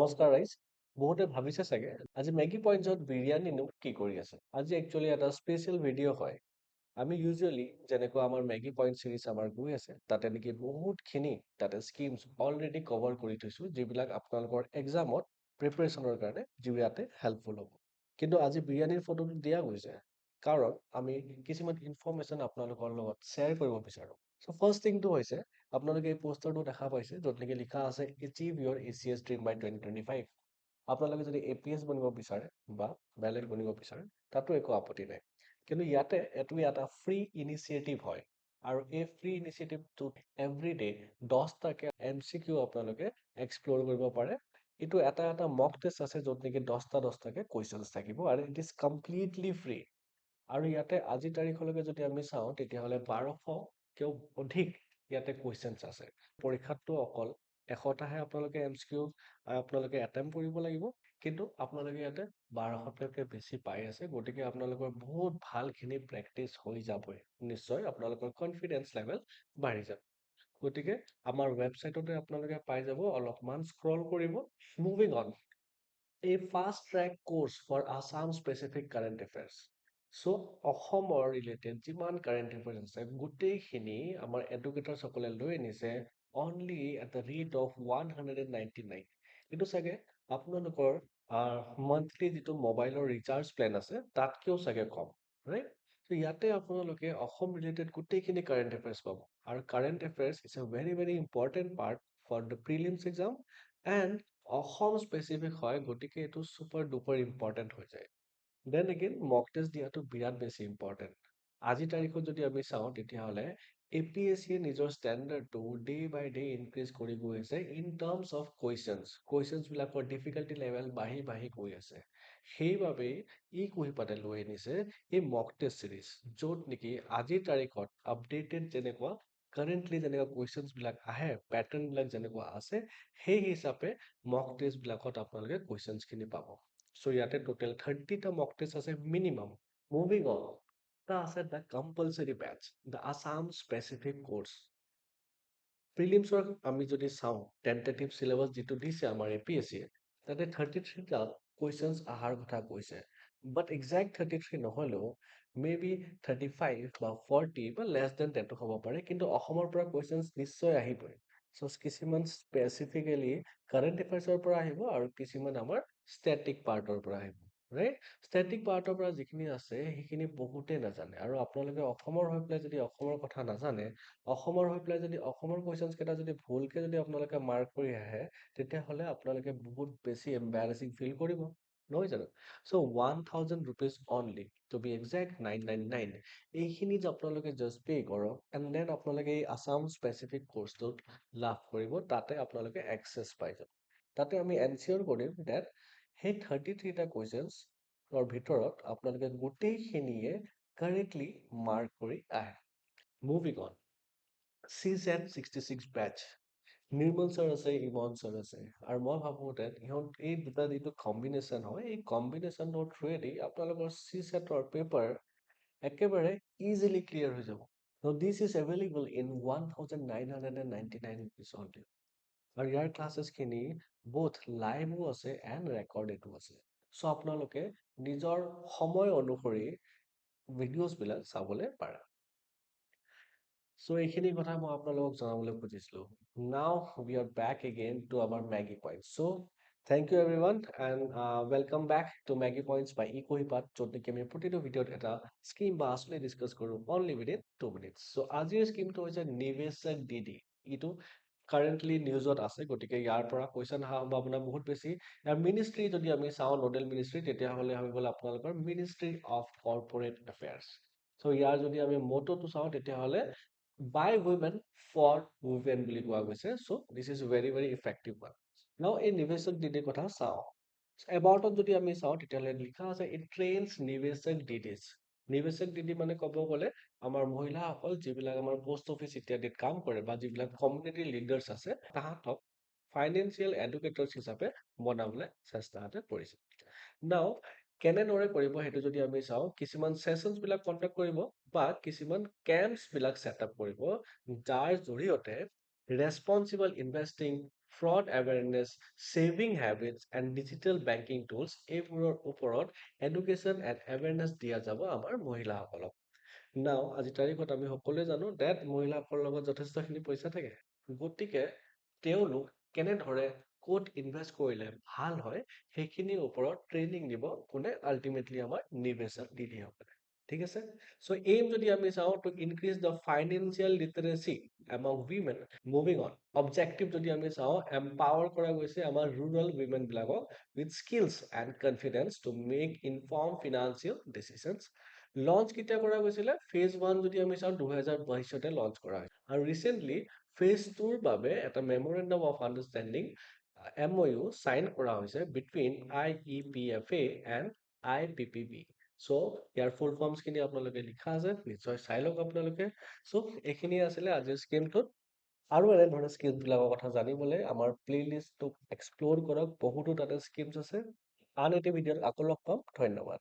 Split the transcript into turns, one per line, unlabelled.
নমস্কাৰ ৰাইজ। বহুতে ভাবিছে চাগে আজি মেগী পইণ্টছত বিৰিয়ানীনো কি কৰি আছে। আজি একচুৱেলি এটা স্পেচিয়েল ভিডিঅ' হয়। আমি ইউজুৱেলি যেনেকুৱা আমাৰ মেগী পইণ্ট চিৰিজ আমাৰ গৈ আছে তাতে নেকি বহুতখিনি তাতে স্কিমছ অলৰেডি কভাৰ কৰি থৈছো যিবিলাক আপোনালোকৰ এক্সামত প্ৰিপাৰেশ্যনৰ কাৰণে ইয়াতে হেল্পফুল হ'ব। কিন্তু আজি বিৰিয়ানীৰ ফটোটো দিয়া গৈছে কাৰণ আমি কিছুমান ইনফৰমেশ্যন আপোনালোকৰ লগত শ্বেয়াৰ কৰিব বিচাৰোঁ। চ' ফাৰ্ষ্ট থিংটো হৈছে আপোনালোকে এই পোষ্টাৰটো দেখা পাইছে য'ত নেকি লিখা আছে এচিভ ইয়ৰ ACS ড্ৰিম বাই 2025। আপোনালোকে যদি APS বনিব বিচাৰে বা বেলেগ বনিব বিচাৰে তাতো একো আপত্তি নাই। কিন্তু এইটো এটা ফ্ৰী ইনিচিয়েটিভ হয় আৰু এই ফ্ৰী ইনিচিয়েটিভটোত এভৰিডে 10টাকে MCQ আপোনালোকে এক্সপ্ল'ৰ কৰিব পাৰে। এইটো এটা মক টেষ্ট আছে য'ত নেকি 10টাকে কুৱেশ্যনছ থাকিব আৰু ইট ইজ কমপ্লিটলি ফ্ৰী। আৰু ইয়াতে আজিৰ তাৰিখলৈকে যদি আমি চাওঁ তেতিয়াহ'লে 1200কেও অধিক ইয়াতে কুৱেশ্যনছ আছে। পৰীক্ষাতটো অকল 100টাহে আপোনালোকে MCQ আপোনালোকে এটেম্প কৰিব লাগিব, কিন্তু আপোনালোকে ইয়াতে 1200টাকে বেছি পাই আছে, গতিকে আপোনালোকৰ বহুত ভালখিনি প্ৰেক্টিচ হৈ যাবই। নিশ্চয় আপোনালোকৰ কনফিডেন্স লেভেল বাঢ়ি যাব। গতিকে আমাৰ ৱেবছাইটতে আপোনালোকে পাই যাব, অলপমান স্ক্ৰল কৰিব। Moving on, a fast track course for Assam specific current affairs. চ' অসমৰ ৰিলেটেড যিমান কাৰেণ্ট এফেয়াৰ্ছ আছে গোটেইখিনি আমাৰ এডুকেটাৰসকলে লৈ আনিছে only at the rate of 199। এইটো চাগে আপোনালোকৰ মান্থলি যিটো মোবাইলৰ ৰিচাৰ্জ প্লেন আছে তাতকেও চাগে কম, ৰাইট? চ' ইয়াতে আপোনালোকে অসম ৰিলেটেড গোটেইখিনি কাৰেণ্ট এফেয়াৰ্ছ পাব আৰু current affairs is a very very important part for the prelims exam and Assam specific হয়, গতিকে এইটো ছুপাৰ ডুপাৰ ইম্পৰ্টেণ্ট হৈ যায়। দেন এগেইন মক টেষ্ট দিয়াটো বিৰাট বেছি ইম্পৰ্টেণ্ট। আজিৰ তাৰিখত যদি আমি চাওঁ তেতিয়াহ'লে APSCয়ে নিজৰ ষ্টেণ্ডাৰ্ডটো ডে বাই ডে ইনক্ৰিজ কৰি গৈ আছে ইন টাৰ্মছ অফ কুৱেশ্যনছবিলাকৰ ডিফিকাল্টি লেভেল বাঢ়ি বাঢ়ি গৈ আছে। সেইবাবেই কুহিপাতে লৈ আনিছে এই মক টেষ্ট চিৰিজ, য'ত নেকি আজিৰ তাৰিখত আপডেটেড যেনেকুৱা কাৰেণ্টলি যেনেকুৱা কুৱেশ্যনছবিলাক আহে, পেটাৰ্ণবিলাক যেনেকুৱা আছে, সেই হিচাপে মক টেষ্টবিলাকত আপোনালোকে কুৱেশ্যনছখিনি পাব। চ' ইয়াতে টোটেল 30টা মক টেষ্ট আছে মিনিমাম। মুভিং অন, এটা আছে the compulsory batch, the Assam specific course. প্ৰিলিমছৰ আমি যদি চাওঁ টেণ্টেটিভ চিলেবাছ যিটো দিছে আমাৰ APSCয়ে, তাতে 33টা কুৱেশ্যনছ অহাৰ কথা কৈছে। বাট একজেক্ট 33 নহ'লেও মে বি 35 বা 40 বা লেছ দেন টেনটো হ'ব পাৰে, কিন্তু অসমৰ পৰা কুৱেশ্যনছ নিশ্চয় আহিবই। চ' কিছুমান স্পেচিফিকেলি কাৰেণ্ট এফেয়াৰ্ছৰ পৰা আহিব আৰু কিছুমান আমাৰ ষ্টেটিক পাৰ্টৰ পৰা আহিব, ৰাইট? ষ্টেটিক পাৰ্টৰ পৰা যিখিনি আছে সেইখিনি বহুতে নাজানে, আৰু আপোনালোকে অসমৰ হৈ পেলাই যদি অসমৰ কথা নাজানে, অসমৰ হৈ পেলাই যদি অসমৰ কুৱেশ্যনছ কেইটা যদি ভুলকে যদি আপোনালোকে মাৰ্ক কৰি আহে, তেতিয়াহ'লে আপোনালোকে বহুত বেছি এম্বাৰেছিং ফিল কৰিব, নহয় জানো? So' 1000 rupees only, to be exact 999। এইখিনি যে আপোনালোকে জাষ্ট পে' কৰক এণ্ড দেন আপোনালোকে এই আছাম স্পেচিফিক কোৰ্চটোত লাভ কৰিব, তাতে আপোনালোকে এক্সেছ পাই যাব। তাতে আমি এনচিয়ৰ কৰিম ডেট সেই 33টা কুৱেশ্যনছৰ ভিতৰত আপোনালোকে গোটেইখিনিয়ে কাৰেক্টলি মাৰ্ক কৰি আহে। Moving on, CSAT 66 batch, Nirmal sir আছে, ইমন ছাৰ আছে, আৰু মই ভাবোঁ যে ইহঁত এই দুটা যিটো কম্বিনেশ্যন হয়, এই কম্বিনেশ্যনৰ থ্ৰুৱেদি আপোনালোকৰ CSATৰ পেপাৰ একেবাৰে ইজিলি ক্লিয়াৰ হৈ যাব। So this is available in 1999 rupees only. আৰু ইয়াৰ ক্লাছেছখিনি বোথ লাইভো আছে এণ্ড ৰেকৰ্ডেডো আছে। চ' আপোনালোকে নিজৰ সময় অনুসৰি ভিডিঅ'ছবিলাক চাবলৈ পাৰে। চ' এইখিনি কথা মই আপোনালোকক জনাবলৈ খুজিছিলোঁ। Now we are back again to our Maggi points. So' thank you everyone and welcome back to Maggi points by Kuhipat, য'ত নেকি আমি প্ৰতিটো ভিডিঅ'ত এটা স্কিম বা আঁচনি ডিছকাছ কৰোঁ অনলি উইদিন 2 minutes। চ' আজিৰ স্কিমটো হৈছে নিৱেশক DD। এইটো কাৰেণ্টলি নিউজত আছে, গতিকে ইয়াৰ পৰা কুৱেশ্যন অহাৰ সম্ভাৱনা বহুত বেছি। ইয়াৰ মিনিষ্ট্ৰী যদি আমি চাওঁ, নোডেল মিনিষ্ট্ৰী, তেতিয়াহ'লে হৈ গ'ল আপোনালোকৰ মিনিষ্ট্ৰী অফ কৰ্পৰেট এফেয়াৰ্ছ। চ' ইয়াৰ যদি আমি মটোটো চাওঁ তেতিয়াহ'লে বাই উইমেন ফৰ উইমেন বুলি কোৱা গৈছে। So' this is very very effective one. Now এই নিৱেশক DDৰ কথা চাওঁ। এবাউটত যদি আমি চাওঁ তেতিয়াহ'লে লিখা আছে ইট ট্ৰেইনছ নিৱেশক DDs। নিৱেশক DD মানে ক'ব গ'লে আমাৰ মহিলাসকল যিবিলাক আমাৰ পোষ্ট অফিচ ইত্যাদিত কাম কৰে বা যিবিলাক কমিউনিটি লিডাৰ্ছ আছে তাহাঁতক ফাইনেন্সিয়েল এডুকেটৰ্ছ হিচাপে বনাবলৈ চেষ্টা কৰিছে। নাও কেনেদৰে কৰিব সেইটো যদি আমি চাওঁ, কিছুমান ছেশ্যনছবিলাক কণ্ডাক্ট কৰিব বা কিছুমান কেম্পছবিলাক ছেটআপ কৰিব, যাৰ জৰিয়তে responsible investing, fraud awareness, saving habits, and digital banking tools এইবোৰৰ ওপৰত education and awareness দিয়া যাব আমাৰ মহিলাসকলক। নাও আজি তাৰিখত আমি সকলোৱে জানো ডেট মহিলাসকলৰ লগত যথেষ্টখিনি পইচা থাকে। গতিকে তেওঁলোক কেনেদৰে ক'ত ইনভেষ্ট কৰিলে ভাল হয় সেইখিনিৰ ওপৰত ট্ৰেইনিং দিব কোনে আল্টিমেটলি আমাৰ নিৰ্দেশক দিদিসকলে। ঠিক আছে? চ' এইম যদি আমি চাওঁ to increase the financial literacy among women, moving on objective যদি আমি চাওঁ এম্পাৱাৰ কৰা গৈছে আমাৰ ৰুৰেল উইমেন বিলাকক with skills and confidence to make inform financial decisions. Launch কেতিয়া কৰা গৈছিলে ফেজ 1 যদি আমি চাওঁ 2022তে লঞ্চ কৰা হয় আৰু ৰিচেণ্টলি ফেজ 2ৰ বাবে এটা memorandum of understanding MOU sign কৰা হৈছে বিটুইন IEPFA এণ্ড IPPB। চ' ইয়াৰ ফুল ফৰ্মছখিনি আপোনালোকে লিখা আছে নিশ্চয় চাই লওক আপোনালোকে। চ' এইখিনি আছিলে আজিৰ স্কিমটোত। আৰু এনেধৰণৰ স্কিমবিলাকৰ কথা জানিবলৈ আমাৰ প্লেলিষ্টটো এক্সপ্ল'ৰ কৰক, বহুতো তাতে স্কিমছ আছে। আন এটি ভিডিঅ'ত আকৌ লগ পাম। ধন্যবাদ।